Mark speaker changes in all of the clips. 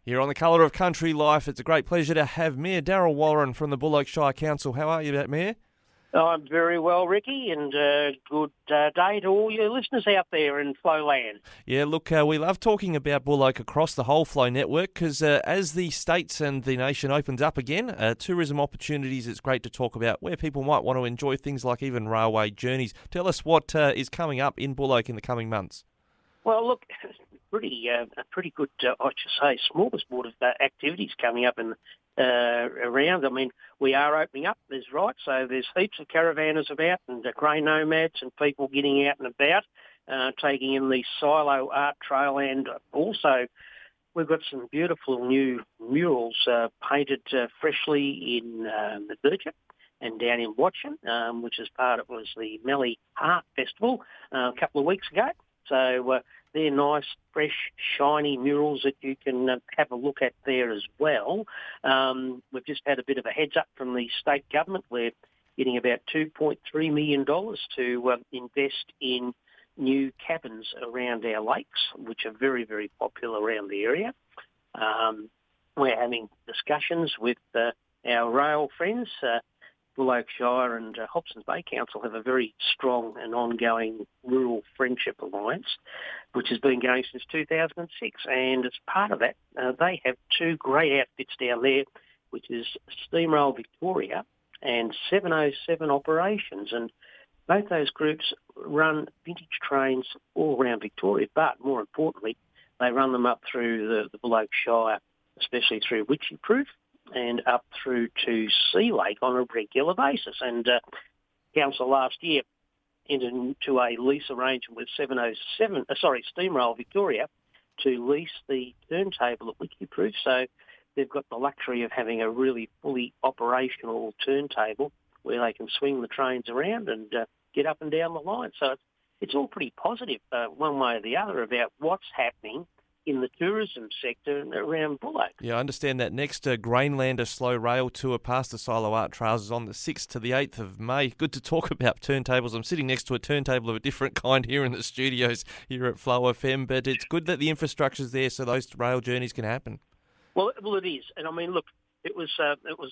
Speaker 1: Here on The Colour of Country Life, it's a great pleasure to have Mayor Daryl Warren from the Buloke Shire Council. How are you, Mayor?
Speaker 2: I'm very well, Ricky, and good day to all your listeners out there in Flowland.
Speaker 1: Yeah, look, we love talking about Buloke across the whole Flow network because as the states and the nation opens up again, tourism opportunities, it's great to talk about where people might want to enjoy things like even railway journeys. Tell us what is coming up in Buloke in the coming months.
Speaker 2: Well, look, a pretty good, I should say, smorgasbord of activities coming up in around. I mean, we are opening up, there's right, so there's heaps of caravanners about and grey nomads and people getting out and about, taking in the silo art trail, and also we've got some beautiful new murals painted freshly in the Berriwillock and down in Wycheproof, which is was the Melly Art Festival a couple of weeks ago. So they're nice, fresh, shiny murals that you can have a look at there as well. We've just had a bit of a heads up from the state government. We're getting about $2.3 million to invest in new cabins around our lakes, which are very, very popular around the area. We're having discussions with our rail friends. Buloke Shire and Hobson's Bay Council have a very strong and ongoing rural friendship alliance, which has been going since 2006. And as part of that, they have two great outfits down there, which is Steamrail Victoria and 707 Operations. And both those groups run vintage trains all around Victoria, but more importantly, they run them up through the Buloke Shire, especially through Wycheproof, and up through to Sea Lake on a regular basis. And Council last year entered into a lease arrangement with Steamrail Victoria to lease the turntable at Wycheproof. So they've got the luxury of having a really fully operational turntable where they can swing the trains around and get up and down the line. So it's all pretty positive one way or the other about what's happening in the tourism sector around Buloke.
Speaker 1: Yeah, I understand that next Grainlander slow rail tour past the Silo Art Trails is on the 6th to the 8th of May. Good to talk about turntables. I'm sitting next to a turntable of a different kind here in the studios here at Flow FM, but it's good that the infrastructure's there so those rail journeys can happen.
Speaker 2: Well, it is. And I mean, look, it was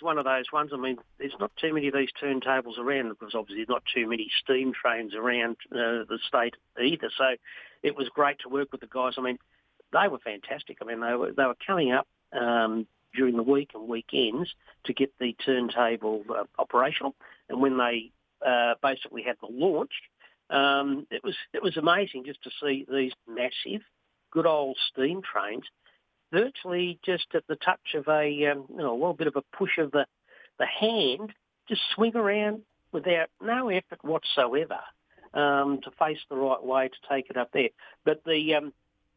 Speaker 2: one of those ones. I mean, there's not too many of these turntables around because obviously there's not too many steam trains around the state either. So it was great to work with the guys. I mean, they were fantastic. I mean, they were coming up during the week and weekends to get the turntable operational. And when they basically had the launch, it was amazing just to see these massive, good old steam trains virtually just at the touch of a bit of a push of the hand, just swing around without no effort whatsoever to face the right way to take it up there. But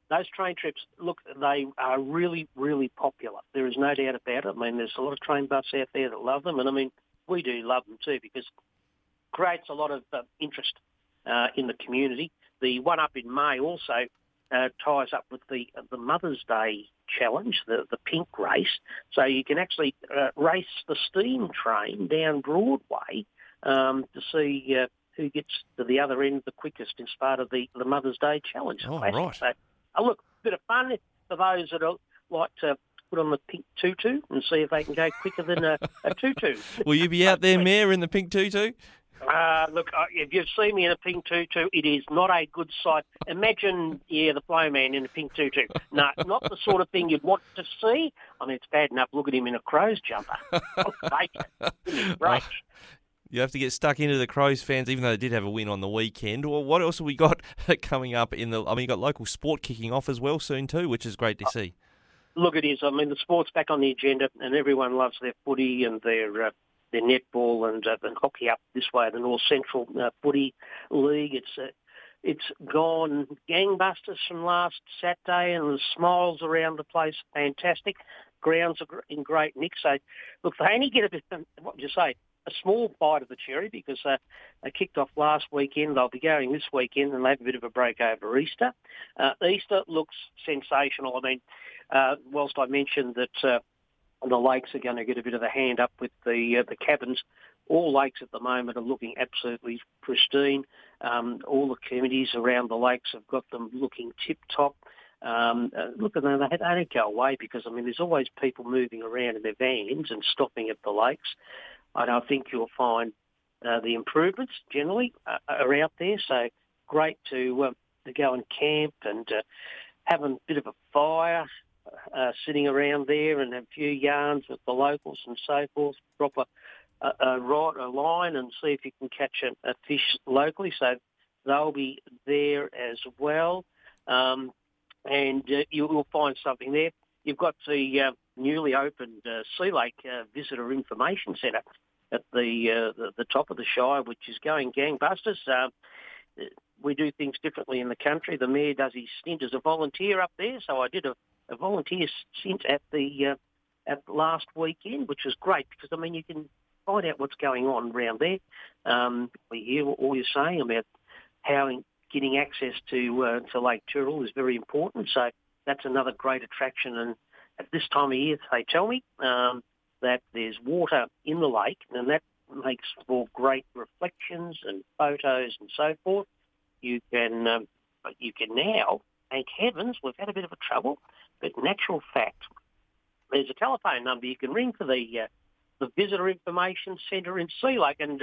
Speaker 2: those train trips, look, they are really, really popular. There is no doubt about it. I mean, there's a lot of train buffs out there that love them, and I mean, we do love them too because it creates a lot of interest in the community. The one up in May also ties up with the Mother's Day challenge, the pink race. So you can actually race the steam train down Broadway to see who gets to the other end the quickest as part of the Mother's Day challenge.
Speaker 1: Oh, right.
Speaker 2: So, look, a bit of fun for those that like to put on the pink tutu and see if they can go quicker than a tutu.
Speaker 1: Will you be out there, Mayor, in the pink tutu?
Speaker 2: Look, if you've seen me in a pink tutu, it is not a good sight. Imagine, the flow man in a pink tutu. No, not the sort of thing you'd want to see. I mean, it's bad enough. Look at him in a Crows jumper. Right.
Speaker 1: You have to get stuck into the Crows fans, even though they did have a win on the weekend. Well, what else have we got coming up you got local sport kicking off as well soon too, which is great to see.
Speaker 2: Look, it is. I mean, the sport's back on the agenda, and everyone loves their footy and their netball and hockey up this way, the North Central Footy League. It's gone gangbusters from last Saturday, and the smiles around the place are fantastic. Grounds are in great nick. So, look, they only get a small bite of the cherry because they kicked off last weekend. They'll be going this weekend and they have a bit of a break over Easter. Easter looks sensational. I mean, whilst I mentioned that the lakes are going to get a bit of a hand up with the cabins, all lakes at the moment are looking absolutely pristine. All the communities around the lakes have got them looking tip-top. Look, and they don't go away because, I mean, there's always people moving around in their vans and stopping at the lakes. And I think you'll find the improvements generally are out there. So great to go and camp and have a bit of a fire sitting around there and have a few yarns with the locals and so forth. Drop a line and see if you can catch a fish locally. So they'll be there as well. And you will find something there. You've got the newly opened Sea Lake Visitor Information Centre at the top of the Shire, which is going gangbusters. We do things differently in the country. The Mayor does his stint as a volunteer up there, so I did a volunteer stint at last weekend, which was great because, I mean, you can find out what's going on around there. We hear all you're saying about how getting access to Lake Tyrrell is very important. So that's another great attraction. And at this time of year, they tell me that there's water in the lake, and that makes for great reflections and photos and so forth. You can now, thank heavens, we've had a bit of a trouble, but in actual fact, there's a telephone number you can ring for the Visitor Information Centre in Sea Lake. And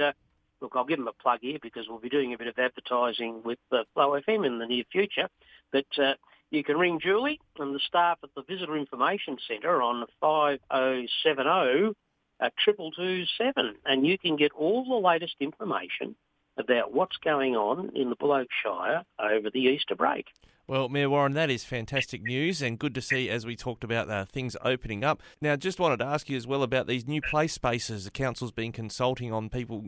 Speaker 2: look, I'll give them a plug here because we'll be doing a bit of advertising with Flow FM in the near future. But you can ring Julie and the staff at the Visitor Information Centre on 5070 22227, and you can get all the latest information about what's going on in the Buloke Shire over the Easter break.
Speaker 1: Well, Mayor Warren, that is fantastic news and good to see as we talked about things opening up. Now, just wanted to ask you as well about these new play spaces. The council's been consulting on people,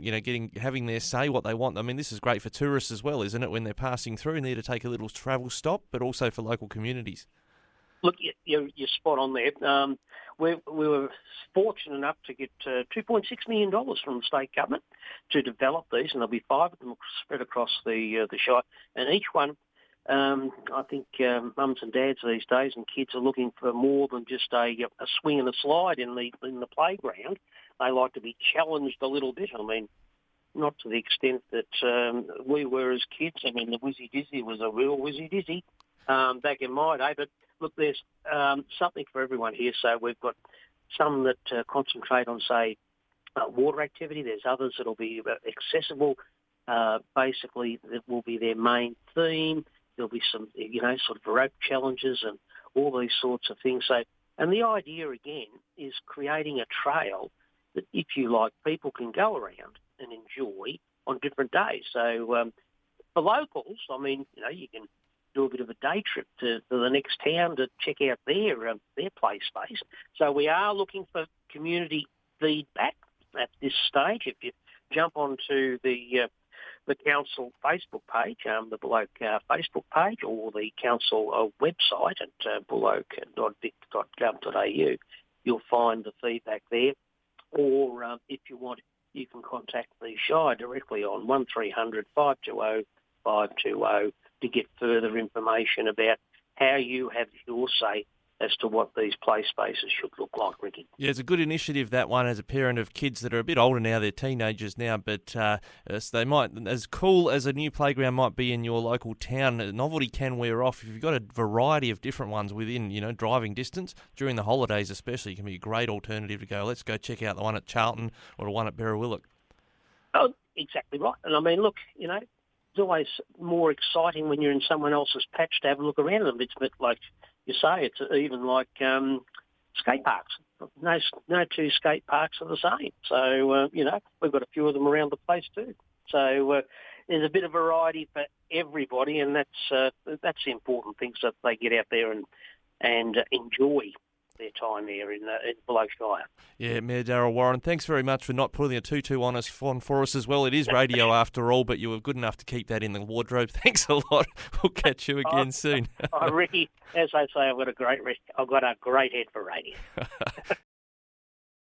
Speaker 1: having their say what they want. I mean, this is great for tourists as well, isn't it, when they're passing through and need to take a little travel stop, but also for local communities.
Speaker 2: Look, you're spot on there. We were fortunate enough to get $2.6 million from the state government to develop these, and there'll be 5 of them spread across the Shire, and each one, I think mums and dads these days and kids are looking for more than just a swing and a slide in the playground. They like to be challenged a little bit. I mean, not to the extent that we were as kids. I mean, the Wizzy Dizzy was a real Wizzy Dizzy back in my day. But look, there's something for everyone here. So we've got some that concentrate on, say, water activity. There's others that'll be accessible. Basically, that will be their main theme. There'll be some, sort of rope challenges and all these sorts of things. So, and the idea, again, is creating a trail that, if you like, people can go around and enjoy on different days. So for locals, I mean, you can do a bit of a day trip to the next town to check out their play space. So we are looking for community feedback at this stage. If you jump onto the council Facebook page, the Buloke Facebook page, or the council website at buloke.vic.gov.au, you'll find the feedback there. Or if you want, you can contact the Shire directly on 1300 520 520 to get further information about how you have your say as to what these play spaces should look like, Ricky. Yeah,
Speaker 1: it's a good initiative, that one, as a parent of kids that are a bit older now. They're teenagers now, but so they might, as cool as a new playground might be in your local town, novelty can wear off. If you've got a variety of different ones within, driving distance, during the holidays especially, it can be a great alternative to go, let's go check out the one at Charlton or the one at Berriwillock.
Speaker 2: Oh, exactly right. And I mean, look, it's always more exciting when you're in someone else's patch to have a look around them. It's a bit like you say, it's even like skate parks. No two skate parks are the same. So, we've got a few of them around the place too. So there's a bit of variety for everybody, and that's the important thing, so that they get out there and enjoy their time here in Buloke Shire.
Speaker 1: Yeah, Mayor Daryl Warren, thanks very much for not putting a tutu on us for us as well. It is radio after all, but you were good enough to keep that in the wardrobe. Thanks a lot. We'll catch you again soon.
Speaker 2: Ricky, as I say, I've got a great head for radio.